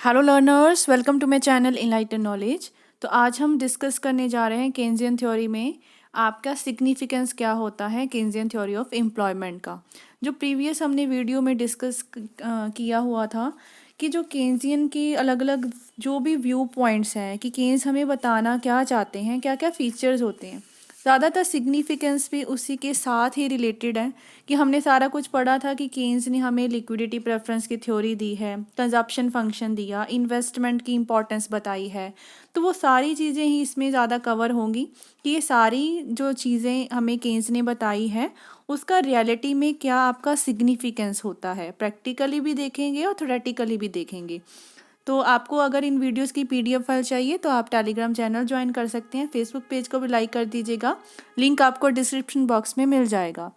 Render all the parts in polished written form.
Hello learners, welcome to my channel enlighten knowledge. तो आज हम डिस्कस करने जा रहे हैं केन्जियन थ्योरी में आपका सिग्निफिकेंस क्या होता है केन्जियन थ्योरी ऑफ एम्प्लॉयमेंट का। जो प्रीवियस हमने वीडियो में डिस्कस किया हुआ था कि जो केन्जियन की अलग अलग जो भी व्यू पॉइंट्स हैं कि केन्स हमें बताना क्या चाहते हैं, क्या क्या फीचर्स होते हैं, ज़्यादातर सिग्निफिकेंस भी उसी के साथ ही रिलेटेड है। कि हमने सारा कुछ पढ़ा था कि केन्स ने हमें लिक्विडिटी प्रेफरेंस की थ्योरी दी है, कंजप्शन फंक्शन दिया, इन्वेस्टमेंट की इंपॉर्टेंस बताई है। तो वो सारी चीज़ें ही इसमें ज़्यादा कवर होंगी कि ये सारी जो चीज़ें हमें केन्स ने बताई है उसका रियलिटी में क्या आपका सिग्निफिकेंस होता है, प्रैक्टिकली भी देखेंगे और थ्योरेटिकली भी देखेंगे। तो आपको अगर इन वीडियोस की पीडीएफ फाइल चाहिए तो आप टेलीग्राम चैनल ज्वाइन कर सकते हैं। फेसबुक पेज को भी लाइक कर दीजिएगा, लिंक आपको डिस्क्रिप्शन बॉक्स में मिल जाएगा।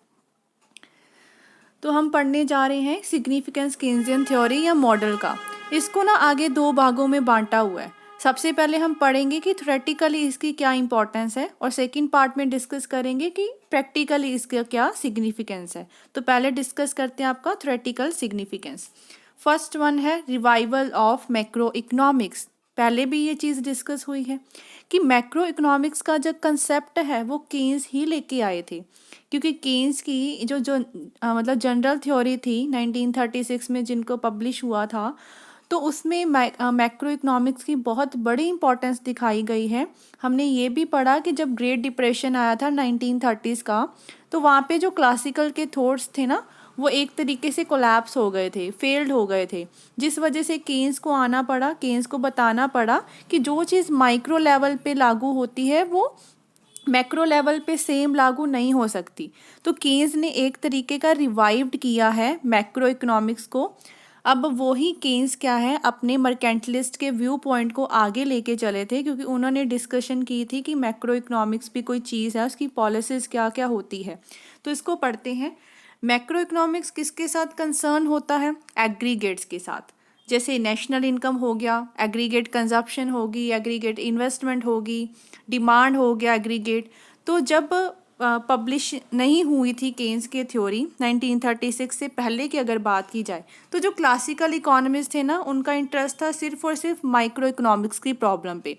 तो हम पढ़ने जा रहे हैं सिग्निफिकेंस केन्जियन थ्योरी या मॉडल का। इसको ना आगे दो भागों में बांटा हुआ है। सबसे पहले हम पढ़ेंगे कि थ्योरेटिकली इसकी क्या इंपॉर्टेंस है और सेकंड पार्ट में डिस्कस करेंगे कि प्रैक्टिकली इसका क्या सिग्निफिकेंस है। तो पहले डिस्कस करते हैं आपका थ्योरेटिकल सिग्निफिकेंस। फर्स्ट वन है रिवाइवल ऑफ मैक्रो इकोनॉमिक्स। पहले भी ये चीज़ डिस्कस हुई है कि मैक्रो इकोनॉमिक्स का जो कंसेप्ट है वो केन्स ही लेके आए थे। क्योंकि केन्स की जो जो मतलब जनरल थ्योरी थी 1936 में जिनको पब्लिश हुआ था, तो उसमें मैक्रो इकोनॉमिक्स की बहुत बड़ी इंपॉर्टेंस दिखाई गई है। हमने ये भी पढ़ा कि जब ग्रेट डिप्रेशन आया था 1930s का, तो वहाँ पे जो क्लासिकल के थॉट्स थे ना वो एक तरीके से कोलैप्स हो गए थे, फेल्ड हो गए थे, जिस वजह से केन्स को आना पड़ा, केन्स को बताना पड़ा कि जो चीज़ माइक्रो लेवल पे लागू होती है वो मैक्रो लेवल पे सेम लागू नहीं हो सकती। तो केन्स ने एक तरीके का रिवाइव्ड किया है मैक्रो इकोनॉमिक्स को। अब वही केन्स क्या है अपने मर्केंटलिस्ट के व्यू पॉइंट को आगे लेके चले थे, क्योंकि उन्होंने डिस्कशन की थी कि मैक्रो इकोनॉमिक्स भी कोई चीज़ है, उसकी पॉलिसीज़ क्या क्या होती है। तो इसको पढ़ते हैं। मैक्रो इकोनॉमिक्स किसके साथ कंसर्न होता है? एग्रीगेट्स के साथ। जैसे नेशनल इनकम हो गया, एग्रीगेट कंजप्शन होगी, एग्रीगेट इन्वेस्टमेंट होगी, डिमांड हो गया एग्रीगेट। तो जब पब्लिश नहीं हुई थी केन्स की थ्योरी 1936 से पहले की अगर बात की जाए, तो जो क्लासिकल इकोनॉमिस्ट थे ना उनका इंटरेस्ट था सिर्फ और सिर्फ माइक्रो इकोनॉमिक्स की प्रॉब्लम पे।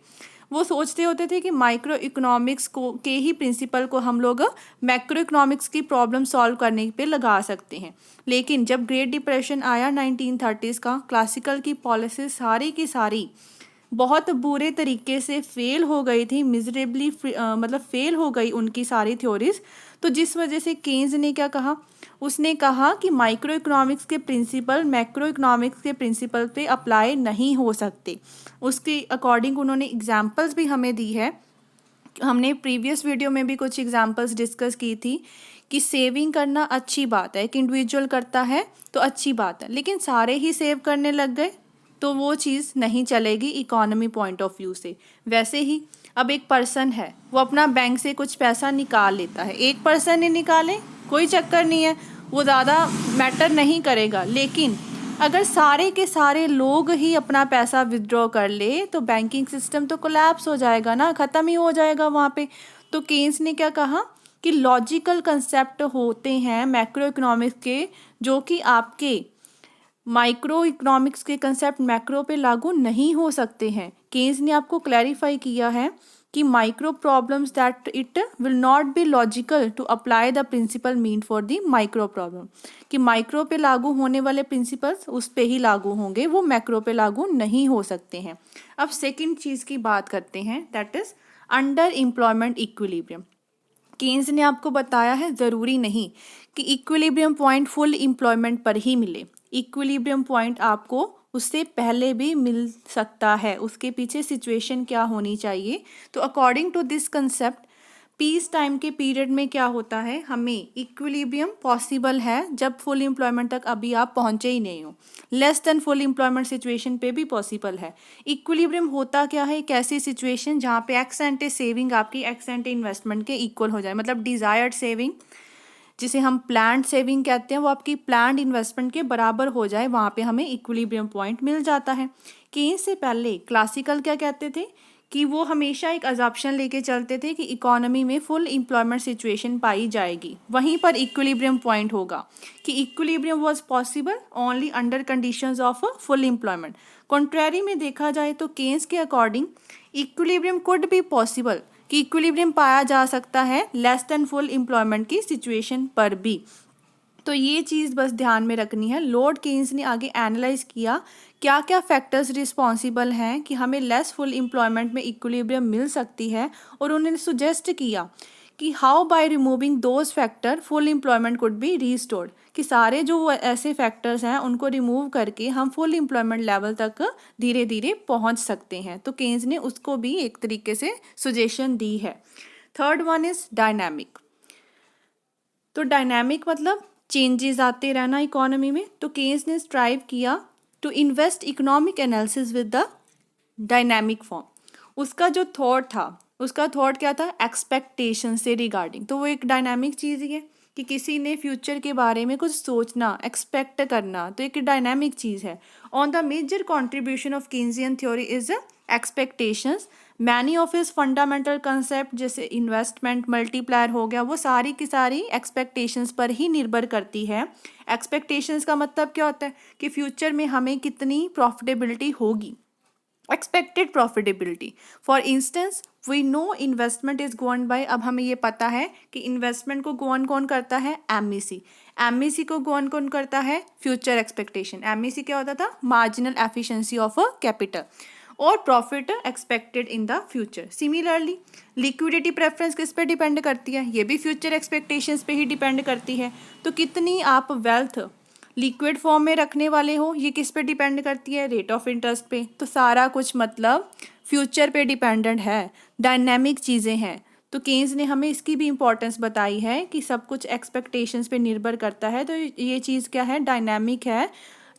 वो सोचते होते थे कि माइक्रो इकोनॉमिक्स को के ही प्रिंसिपल को हम लोग मैक्रो इकोनॉमिक्स की प्रॉब्लम सॉल्व करने पे लगा सकते हैं। लेकिन जब ग्रेट डिप्रेशन आया 1930s का, क्लासिकल की पॉलिसी सारी की सारी बहुत बुरे तरीके से फेल हो गई थी, मिजरेबली मतलब फेल हो गई उनकी सारी थ्योरीज। तो जिस वजह से केन्स ने क्या कहा, उसने कहा कि माइक्रो इकोनॉमिक्स के प्रिंसिपल मैक्रो इकोनॉमिक्स के प्रिंसिपल पे अप्लाई नहीं हो सकते। उसके अकॉर्डिंग उन्होंने एग्जाम्पल्स भी हमें दी है। हमने प्रीवियस वीडियो में भी कुछ एग्जाम्पल्स डिस्कस की थी कि सेविंग करना अच्छी बात है, एक इंडिविजुअल करता है तो अच्छी बात है, लेकिन सारे ही सेव करने लग गए तो वो चीज़ नहीं चलेगी इकोनॉमी पॉइंट ऑफ व्यू से। वैसे ही अब एक पर्सन है, वो अपना बैंक से कुछ पैसा निकाल लेता है, एक पर्सन ही निकाले कोई चक्कर नहीं है, वो ज़्यादा मैटर नहीं करेगा। लेकिन अगर सारे के सारे लोग ही अपना पैसा विथड्रॉ कर ले तो बैंकिंग सिस्टम तो कोलैप्स हो जाएगा ना, ख़त्म ही हो जाएगा वहाँ पे। तो केन्स ने क्या कहा कि लॉजिकल कंसेप्ट होते हैं मैक्रो इकोनॉमिक्स के, जो कि आपके माइक्रो इकोनॉमिक्स के कंसेप्ट मैक्रो पे लागू नहीं हो सकते हैं। केन्स ने आपको क्लैरिफाई किया है कि micro problems that it will not be logical to apply the principle mean for the micro problem. कि माइक्रो पे लागू होने वाले प्रिंसिपल्स उस पे ही लागू होंगे, वो मैक्रो पे लागू नहीं हो सकते हैं। अब सेकंड चीज़ की बात करते हैं, that is under employment equilibrium. Keynes ने आपको बताया है ज़रूरी नहीं कि इक्विलिब्रियम पॉइंट फुल एम्प्लॉयमेंट पर ही मिले। इक्विलिब्रियम पॉइंट आपको उससे पहले भी मिल सकता है, उसके पीछे सिचुएशन क्या होनी चाहिए। तो according to this concept peace time के पीरियड में क्या होता है, हमें इक्विलिब्रियम पॉसिबल है जब फुल एम्प्लॉयमेंट तक अभी आप पहुंचे ही नहीं हो। Less than full employment situation पे भी पॉसिबल है। इक्विलिब्रियम होता क्या है, एक ऐसी सिचुएशन जहाँ पे एक्स एंटे सेविंग आपकी एक्स एंटे इन्वेस्टमेंट के इक्वल हो जाए, मतलब डिजायर्ड सेविंग जिसे हम प्लान्ड सेविंग कहते हैं वो आपकी प्लान्ड इन्वेस्टमेंट के बराबर हो जाए, वहाँ पे हमें इक्विलिब्रियम पॉइंट मिल जाता है। केन्स से पहले क्लासिकल क्या कहते थे कि वो हमेशा एक अजम्पशन लेके चलते थे कि इकोनॉमी में फुल एम्प्लॉयमेंट सिचुएशन पाई जाएगी, वहीं पर इक्विलिब्रियम पॉइंट होगा कि equilibrium was possible only under conditions of full employment. Contrary में देखा जाए तो केन्स के according equilibrium could be possible, कि इक्विलिब्रियम पाया जा सकता है लेस देन फुल एम्प्लॉयमेंट की सिचुएशन पर भी। तो ये चीज़ बस ध्यान में रखनी है। लॉर्ड केन्स ने आगे एनालाइज किया क्या क्या फैक्टर्स रिस्पॉन्सिबल हैं कि हमें लेस फुल एम्प्लॉयमेंट में इक्विलिब्रियम मिल सकती है, और उन्होंने सुजेस्ट किया कि how by removing those factor full employment could be restored, कि सारे जो वो ऐसे फैक्टर्स हैं उनको रिमूव करके हम फुल एम्प्लॉयमेंट लेवल तक धीरे धीरे पहुंच सकते हैं। तो केन्स ने उसको भी एक तरीके से सुजेशन दी है। Third one is dynamic. तो डायनामिक मतलब चेंजेस आते रहना इकोनॉमी में। तो केन्स ने स्ट्राइव किया to invest economic analysis with the dynamic form. उसका जो थॉट था, उसका थॉट क्या था, एक्सपेक्टेशन से रिगार्डिंग। तो वो एक डायनामिक चीज़ ही है कि किसी ने फ्यूचर के बारे में कुछ सोचना, एक्सपेक्ट करना, तो एक डायनामिक चीज़ है। On the major contribution of Keynesian theory is expectations. Many of his fundamental concept जैसे इन्वेस्टमेंट मल्टीप्लायर हो गया, वो सारी की सारी एक्सपेक्टेशंस पर ही निर्भर करती है। एक्सपेक्टेशंस का मतलब क्या होता है कि फ्यूचर में हमें कितनी प्रॉफिटेबिलिटी होगी, expected profitability. For instance we know investment is gone by, अब हमें ये पता है कि इन्वेस्टमेंट को गोन कौन करता है, एमईसी। एमईसी को गोन कौन करता है, फ्यूचर एक्सपेक्टेशन। एमईसी क्या होता था, marginal efficiency of a capital, और profit expected in the future. Similarly liquidity preference किस पे डिपेंड करती है, ये भी फ्यूचर एक्सपेक्टेशंस पे ही डिपेंड करती है। तो कितनी आप वेल्थ लिक्विड फॉर्म में रखने वाले हो, ये किस पे डिपेंड करती है, रेट ऑफ इंटरेस्ट पे। तो सारा कुछ मतलब फ्यूचर पे डिपेंडेंट है, डायनेमिक चीज़ें हैं। तो केन्स ने हमें इसकी भी इम्पोर्टेंस बताई है कि सब कुछ एक्सपेक्टेशंस पे निर्भर करता है। तो ये चीज़ क्या है, डायनेमिक है,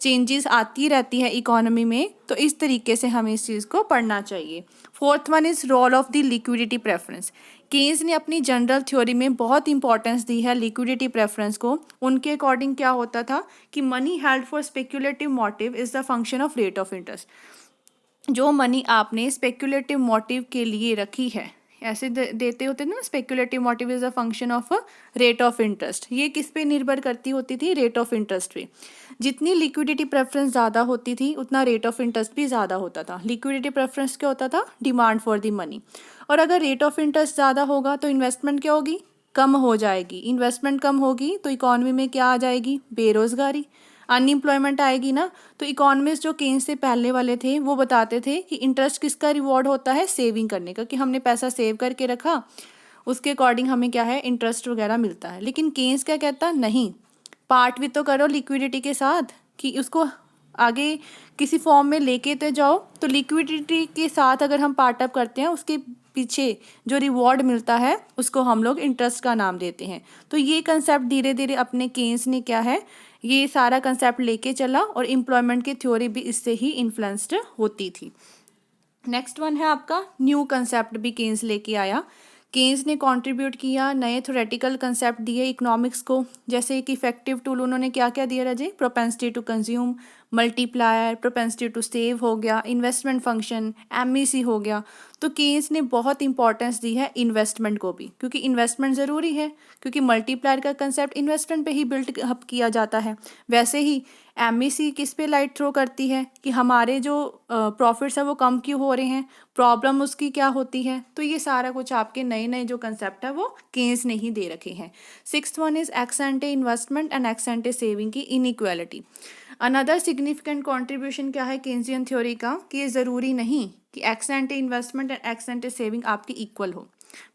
चेंजेस आती रहती है इकोनॉमी में। तो इस तरीके से हमें इस चीज़ को पढ़ना चाहिए। Fourth one is role of the liquidity preference. Keynes ने अपनी जनरल थ्योरी में बहुत इंपॉर्टेंस दी है लिक्विडिटी प्रेफरेंस को। उनके अकॉर्डिंग क्या होता था कि money held for speculative motive is the function of rate of interest. जो मनी आपने स्पेक्यूलेटिव मोटिव के लिए रखी है, ऐसे देते होते ना, speculative motive is a function of rate of interest. ये किस पे निर्भर करती होती थी, रेट ऑफ इंटरेस्ट पे। जितनी लिक्विडिटी प्रेफरेंस ज़्यादा होती थी उतना रेट ऑफ इंटरेस्ट भी ज़्यादा होता था। लिक्विडिटी प्रेफरेंस क्या होता था, डिमांड फॉर द मनी। और अगर रेट ऑफ इंटरेस्ट ज़्यादा होगा तो इन्वेस्टमेंट क्या होगी, कम हो जाएगी। इन्वेस्टमेंट कम होगी तो इकोनॉमी में क्या आ जाएगी, बेरोज़गारी, अनएम्प्लॉयमेंट आएगी ना। तो इकोनॉमिस्ट जो केन्स से पहले वाले थे वो बताते थे कि इंटरेस्ट किसका रिवॉर्ड होता है, सेविंग करने का, कि हमने पैसा सेव करके रखा, उसके अकॉर्डिंग हमें क्या है, इंटरेस्ट वगैरह मिलता है। लेकिन केन्स क्या कहता, नहीं, पार्ट भी तो करो लिक्विडिटी के साथ, कि उसको आगे किसी फॉर्म में लेके तो जाओ। तो लिक्विडिटी के साथ अगर हम पार्ट अप करते हैं, उसके पीछे जो रिवॉर्ड मिलता है उसको हम लोग इंटरेस्ट का नाम देते हैं। तो ये कंसेप्ट धीरे धीरे अपने केन्स ने क्या है, ये सारा कंसेप्ट लेके चला, और एम्प्लॉयमेंट की थ्योरी भी इससे ही इन्फ्लुएंस्ड होती थी। नेक्स्ट वन है आपका न्यू कंसेप्ट भी केन्स लेके आया। केन्स ने कंट्रीब्यूट किया, नए थ्योरेटिकल कंसेप्ट दिए इकोनॉमिक्स को। जैसे एक इफेक्टिव टूल उन्होंने क्या क्या दिया राजे, propensity to consume, multiplier, propensity to save हो गया, इन्वेस्टमेंट फंक्शन, एमईसी हो गया। तो केन्स ने बहुत इंपॉर्टेंस दी है इन्वेस्टमेंट को भी, क्योंकि इन्वेस्टमेंट ज़रूरी है, क्योंकि मल्टीप्लायर का कंसेप्ट इन्वेस्टमेंट पे ही बिल्ड अप किया जाता है। वैसे ही एमईसी किस पे लाइट थ्रो करती है कि हमारे जो प्रॉफिट्स है वो कम क्यों हो रहे हैं, प्रॉब्लम उसकी क्या होती है। तो ये सारा कुछ आपके नए नए जो कंसेप्ट है वो केन्स ने ही दे रखे हैं। Sixth one is x एंटे investment and x एंटे saving की इनइक्वालिटी। अनदर सिग्निफिकेंट कॉन्ट्रीब्यूशन क्या है केन्सियन थ्योरी का, कि ये ज़रूरी नहीं कि x एंटे investment and x एंटे saving आपकी इक्वल हो।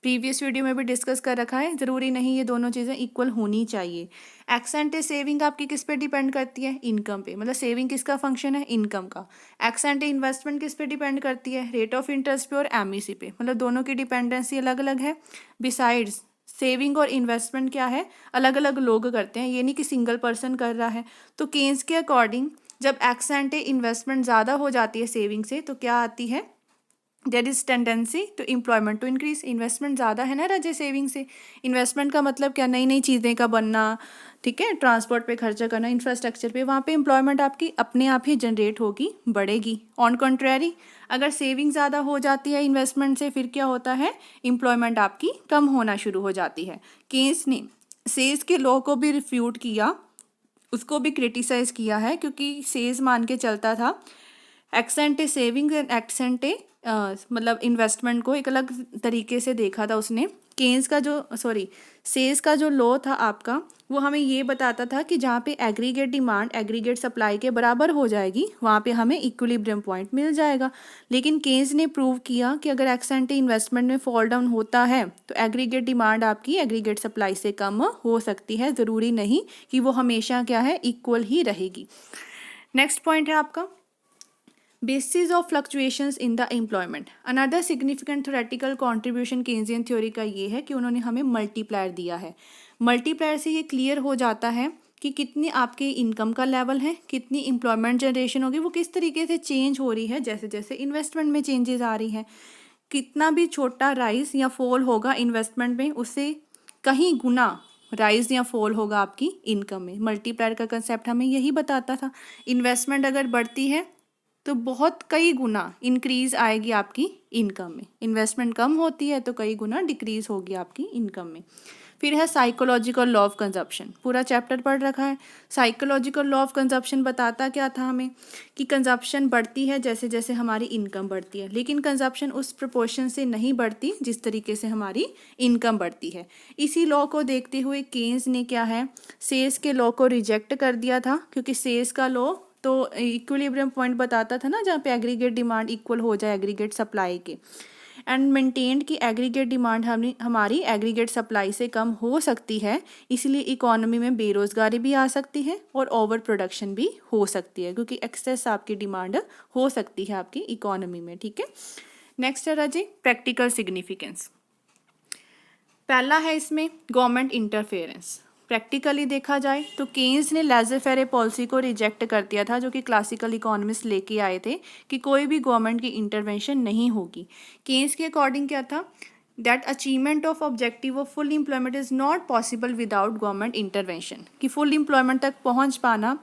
प्रीवियस वीडियो में भी डिस्कस कर रखा है, ज़रूरी नहीं ये दोनों चीज़ें इक्वल होनी चाहिए। एक्स एंटे सेविंग आपकी किस पे डिपेंड करती है, इनकम पे, मतलब सेविंग किसका फंक्शन है, इनकम का। एक्स एंटे इन्वेस्टमेंट किस पे डिपेंड करती है, रेट ऑफ इंटरेस्ट पे और एमईसी पे, मतलब दोनों की डिपेंडेंसी अलग अलग है। बिसाइड्स सेविंग और इन्वेस्टमेंट क्या है, अलग अलग लोग करते हैं, ये नहीं कि सिंगल पर्सन कर रहा है। तो केन्स के अकॉर्डिंग जब एक्स एंटे इन्वेस्टमेंट ज़्यादा हो जाती है सेविंग से, तो क्या आती है, there is tendency to employment to increase. Investment ज़्यादा है ना राजे सेविंग से। इन्वेस्टमेंट का मतलब क्या, नई नई चीज़ें का बनना, ठीक है, ट्रांसपोर्ट पे खर्चा करना, इंफ्रास्ट्रक्चर पे, वहाँ पे एम्प्लॉयमेंट आपकी अपने आप ही जनरेट होगी, बढ़ेगी। ऑन कंट्रेरी, अगर सेविंग ज़्यादा हो जाती है इन्वेस्टमेंट से, फिर क्या होता है, एम्प्लॉयमेंट आपकी कम होना शुरू हो जाती है। केन्स ने सेज के लॉ को भी रिफ्यूट किया, उसको भी क्रिटिसाइज किया है, क्योंकि सेज मान के चलता था एक्सेंटे सेविंग एंड एक्सेंटे मतलब इन्वेस्टमेंट को एक अलग तरीके से देखा था उसने। केन्स का जो सेज का जो लॉ था आपका, वो हमें ये बताता था कि जहाँ पे एग्रीगेट डिमांड एग्रीगेट सप्लाई के बराबर हो जाएगी, वहाँ पे हमें इक्विलिब्रियम पॉइंट मिल जाएगा। लेकिन केन्स ने प्रूव किया कि अगर एक्सेंटे इन्वेस्टमेंट में फॉल डाउन होता है तो एग्रीगेट डिमांड आपकी एग्रीगेट सप्लाई से कम हो सकती है, ज़रूरी नहीं कि वो हमेशा क्या है, इक्वल ही रहेगी। नेक्स्ट पॉइंट है आपका basis of fluctuations in the employment. Another significant theoretical contribution Keynesian theory का ये है कि उन्होंने हमें मल्टीप्लायर दिया है। मल्टीप्लायर से ये क्लियर हो जाता है कि कितनी आपके इनकम का लेवल है, कितनी एम्प्लॉयमेंट जनरेशन होगी, वो किस तरीके से चेंज हो रही है जैसे जैसे इन्वेस्टमेंट में चेंजेस आ रही हैं। कितना भी छोटा राइज या फॉल होगा इन्वेस्टमेंट में, उससे कहीं गुना राइज या फॉल होगा आपकी इनकम में। मल्टीप्लायर का कंसेप्ट हमें यही बताता था। इन्वेस्टमेंट अगर बढ़ती है तो बहुत कई गुना इंक्रीज आएगी आपकी इनकम में, इन्वेस्टमेंट कम होती है तो कई गुना डिक्रीज होगी आपकी इनकम में। फिर है साइकोलॉजिकल लॉ ऑफ कंजप्शन, पूरा चैप्टर पढ़ रखा है। साइकोलॉजिकल लॉ ऑफ कंजप्शन बताता क्या था हमें, कि कंजप्शन बढ़ती है जैसे जैसे हमारी इनकम बढ़ती है, लेकिन कंजप्शन उस प्रोपोर्शन से नहीं बढ़ती जिस तरीके से हमारी इनकम बढ़ती है। इसी लॉ को देखते हुए केन्स ने क्या है, सेज के लॉ को रिजेक्ट कर दिया था, क्योंकि सेज का लॉ तो इक्विलिब्रियम पॉइंट बताता था ना, जहाँ पे एग्रीगेट डिमांड इक्वल हो जाए एग्रीगेट सप्लाई के, एंड मेंटेन्ड कि एग्रीगेट डिमांड हमारी एग्रीगेट सप्लाई से कम हो सकती है, इसलिए इकोनॉमी में बेरोजगारी भी आ सकती है और ओवर प्रोडक्शन भी हो सकती है, क्योंकि एक्सेस आपकी डिमांड हो सकती है आपकी इकोनॉमी में, ठीक है। नेक्स्ट है राजी प्रैक्टिकल सिग्निफिकेंस। पहला है इसमें गवर्नमेंट इंटरफेरेंस। प्रैक्टिकली देखा जाए तो केन्स ने लेजर फेरे पॉलिसी को रिजेक्ट कर दिया था, जो कि क्लासिकल इकोनॉमिस्ट लेके आए थे कि कोई भी गवर्नमेंट की इंटरवेंशन नहीं होगी। केन्स के अकॉर्डिंग क्या था, that achievement of objective of full employment is not possible without government intervention, कि फुल एम्प्लॉयमेंट तक पहुंच पाना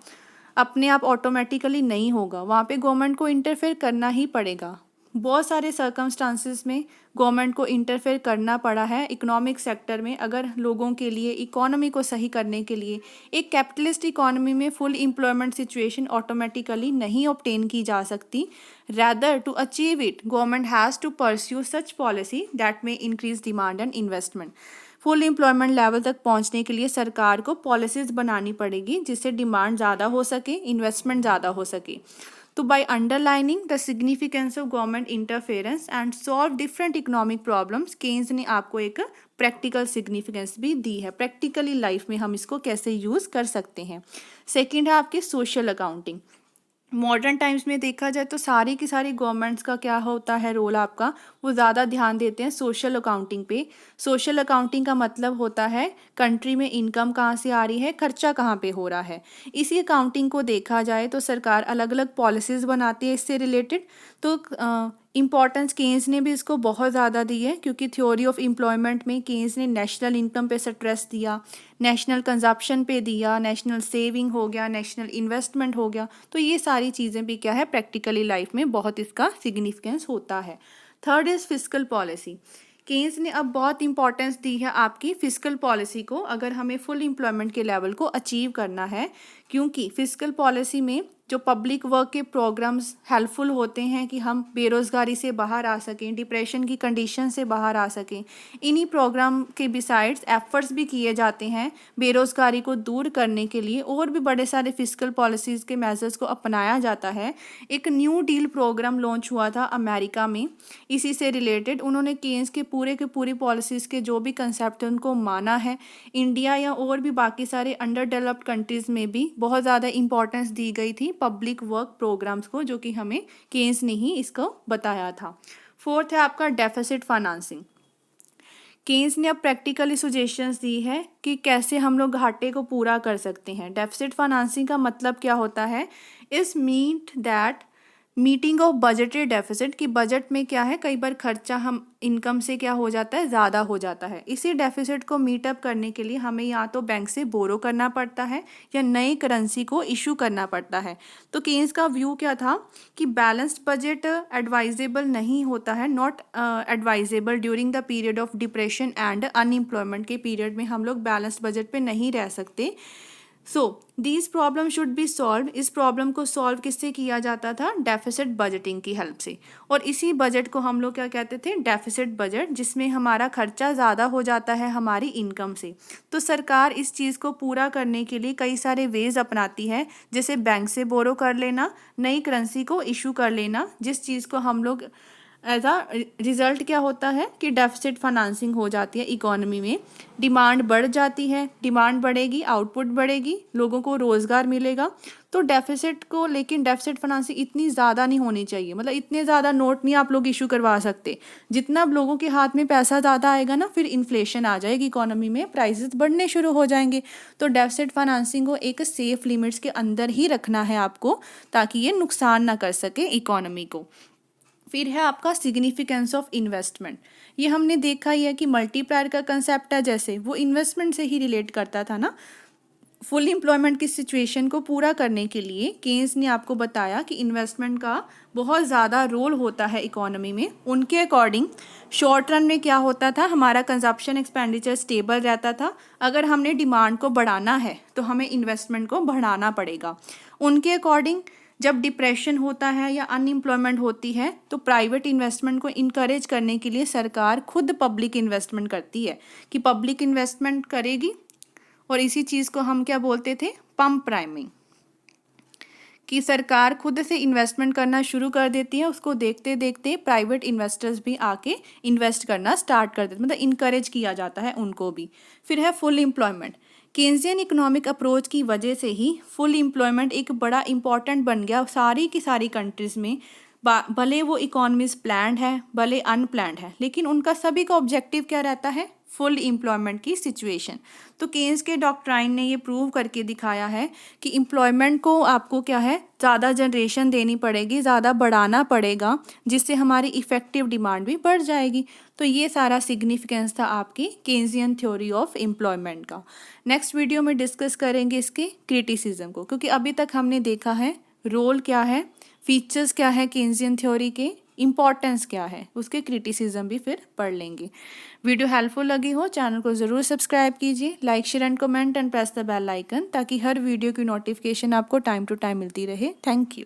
अपने आप ऑटोमेटिकली नहीं होगा, वहाँ पे गवर्नमेंट को इंटरफेयर करना ही पड़ेगा। बहुत सारे सर्कमस्टांसिस में गवर्नमेंट को इंटरफेयर करना पड़ा है इकोनॉमिक सेक्टर में, अगर लोगों के लिए इकोनॉमी को सही करने के लिए। एक कैपिटलिस्ट इकोनॉमी में फुल एम्प्लॉयमेंट सिचुएशन ऑटोमेटिकली नहीं ऑब्टेन की जा सकती। Rather to achieve it government has to pursue such policy that में increase demand and investment. Full employment level तक पहुंचने के लिए सरकार को पॉलिसीज बनानी पड़ेगी जिससे डिमांड ज़्यादा हो सके, इन्वेस्टमेंट ज़्यादा हो सके। तो by underlining the significance of government interference and solve different economic problems, Keynes ने आपको एक प्रैक्टिकल सिग्निफिकेंस भी दी है, प्रैक्टिकली लाइफ में हम इसको कैसे यूज़ कर सकते हैं। सेकंड है आपके सोशल अकाउंटिंग। मॉडर्न टाइम्स में देखा जाए तो सारी की सारी गवर्नमेंट्स का क्या होता है रोल आपका, वो ज़्यादा ध्यान देते हैं सोशल अकाउंटिंग पे। सोशल अकाउंटिंग का मतलब होता है कंट्री में इनकम कहाँ से आ रही है, खर्चा कहाँ पे हो रहा है। इसी अकाउंटिंग को देखा जाए तो सरकार अलग अलग पॉलिसीज़ बनाती है इससे रिलेटेड। तो इम्पॉर्टेंस केन्स ने भी इसको बहुत ज़्यादा दी है, क्योंकि थ्योरी ऑफ एम्प्लॉयमेंट में केन्स ने नेशनल इनकम पे स्ट्रेस दिया, नेशनल कंजप्शन पे दिया, नेशनल सेविंग हो गया, नेशनल इन्वेस्टमेंट हो गया। तो ये सारी चीज़ें भी क्या है, प्रैक्टिकली लाइफ में बहुत इसका सिग्निफिकेंस होता है। Third is fiscal policy. Keynes ने अब बहुत इंपॉर्टेंस दी है आपकी फिस्कल पॉलिसी को, अगर हमें फुल एम्प्लॉयमेंट के लेवल को अचीव करना है, क्योंकि फिस्कल पॉलिसी में जो पब्लिक वर्क के प्रोग्राम्स हेल्पफुल होते हैं कि हम बेरोज़गारी से बाहर आ सकें, डिप्रेशन की कंडीशन से बाहर आ सकें। इन्हीं प्रोग्राम के बिसाइड्स एफर्ट्स भी किए जाते हैं बेरोज़गारी को दूर करने के लिए, और भी बड़े सारे फिस्कल पॉलिसीज़ के मेजर्स को अपनाया जाता है। एक न्यू डील प्रोग्राम लॉन्च हुआ था अमेरिका में, इसी से रिलेटेड उन्होंने केन्स के पूरी पॉलिसीज़ के जो भी कंसेप्ट हैं उनको माना है। इंडिया या और भी बाकी सारे अंडर डेवलप्ड कंट्रीज़ में भी बहुत ज़्यादा इंपॉर्टेंस दी गई थी पब्लिक वर्क प्रोग्राम्स को, जो कि हमें केन्स ने ही इसको बताया था। फोर्थ है आपका डेफिसिट फाइनेंसिंग। केन्स ने अब प्रैक्टिकली सजेशंस दी है कि कैसे हम लोग घाटे को पूरा कर सकते हैं। डेफिसिट फाइनेंसिंग का मतलब क्या होता है, इस mean that meeting of budgeted deficit, कि बजट में क्या है, कई बार खर्चा हम इनकम से क्या हो जाता है, ज़्यादा हो जाता है। इसी डेफिसिट को मीटअप करने के लिए हमें या तो बैंक से बोरो करना पड़ता है या नई करेंसी को इशू करना पड़ता है। तो केन्स का व्यू क्या था कि बैलेंस्ड बजट एडवाइजेबल नहीं होता है, not advisable during the period of depression and unemployment के पीरियड में हम लोग बैलेंस्ड बजट पे नहीं रह सकते। So these problem should be solve, इस प्रॉब्लम को सॉल्व किससे किया जाता था, डेफिसिट बजटिंग की हेल्प से। और इसी बजट को हम लोग क्या कहते थे, डेफिसिट बजट, जिसमें हमारा खर्चा ज़्यादा हो जाता है हमारी इनकम से। तो सरकार इस चीज़ को पूरा करने के लिए कई सारे वेज अपनाती है, जैसे बैंक से बोरो कर लेना, नई करेंसी को इशू कर लेना, जिस चीज़ को हम लोग एज अ रिजल्ट क्या होता है कि डेफिसिट फाइनेंसिंग हो जाती है इकोनॉमी में। डिमांड बढ़ जाती है, डिमांड बढ़ेगी, आउटपुट बढ़ेगी, लोगों को रोज़गार मिलेगा। तो डेफिसिट को, लेकिन डेफिसिट फाइनेंसिंग इतनी ज़्यादा नहीं होनी चाहिए, मतलब इतने ज़्यादा नोट नहीं आप लोग इशू करवा सकते। जितना अब लोगों के हाथ में पैसा ज़्यादा आएगा ना, फिर इन्फ्लेशन आ जाएगी इकोनॉमी में, प्राइसेस बढ़ने शुरू हो जाएंगे। तो डेफिसिट फाइनेंसिंग को एक सेफ लिमिट्स के अंदर ही रखना है आपको, ताकि ये नुकसान ना कर सके इकोनॉमी को। फिर है आपका सिग्निफिकेंस ऑफ इन्वेस्टमेंट। ये हमने देखा ही है कि मल्टीप्लायर का कंसेप्ट है, जैसे वो इन्वेस्टमेंट से ही रिलेट करता था ना। फुल एम्प्लॉयमेंट की सिचुएशन को पूरा करने के लिए केन्स ने आपको बताया कि इन्वेस्टमेंट का बहुत ज़्यादा रोल होता है इकोनॉमी में। उनके अकॉर्डिंग शॉर्ट रन में क्या होता था, हमारा कंजप्शन एक्सपेंडिचर स्टेबल रहता था। अगर हमने डिमांड को बढ़ाना है तो हमें इन्वेस्टमेंट को बढ़ाना पड़ेगा। उनके अकॉर्डिंग जब डिप्रेशन होता है या अनएम्प्लॉयमेंट होती है तो प्राइवेट इन्वेस्टमेंट को इनकरेज करने के लिए सरकार खुद पब्लिक इन्वेस्टमेंट करती है, कि पब्लिक इन्वेस्टमेंट करेगी। और इसी चीज़ को हम क्या बोलते थे, पम्प प्राइमिंग, कि सरकार खुद से इन्वेस्टमेंट करना शुरू कर देती है, उसको देखते देखते प्राइवेट इन्वेस्टर्स भी आके इन्वेस्ट करना स्टार्ट कर देते, मतलब इनकरेज किया जाता है उनको भी। फिर है full employment. Keynesian economic approach की वजह से ही फुल एम्प्लॉयमेंट एक बड़ा इंपॉर्टेंट बन गया सारी की सारी कंट्रीज़ में। भले वो इकोनॉमीज प्लान्ड है, भले अनप्लान्ड है, लेकिन उनका सभी का ऑब्जेक्टिव क्या रहता है, फुल एम्प्लॉयमेंट की सिचुएशन। तो केन्स के डॉक्ट्राइन ने ये प्रूव करके दिखाया है कि एम्प्लॉयमेंट को आपको क्या है, ज़्यादा जनरेशन देनी पड़ेगी, ज़्यादा बढ़ाना पड़ेगा, जिससे हमारी इफ़ेक्टिव डिमांड भी बढ़ जाएगी। तो ये सारा सिग्निफिकेंस था आपकी केन्जियन थ्योरी ऑफ एम्प्लॉयमेंट का। नेक्स्ट वीडियो में डिस्कस करेंगे इसके क्रिटिसिज्म को, क्योंकि अभी तक हमने देखा है रोल क्या है, फीचर्स क्या है केन्जियन थ्योरी के, इम्पॉर्टेंस क्या है, उसके क्रिटिसिज्म भी फिर पढ़ लेंगे। वीडियो हेल्पफुल लगी हो, चैनल को ज़रूर सब्सक्राइब कीजिए, like share and comment and press the bell icon, ताकि हर वीडियो की नोटिफिकेशन आपको टाइम टू टाइम मिलती रहे। Thank you.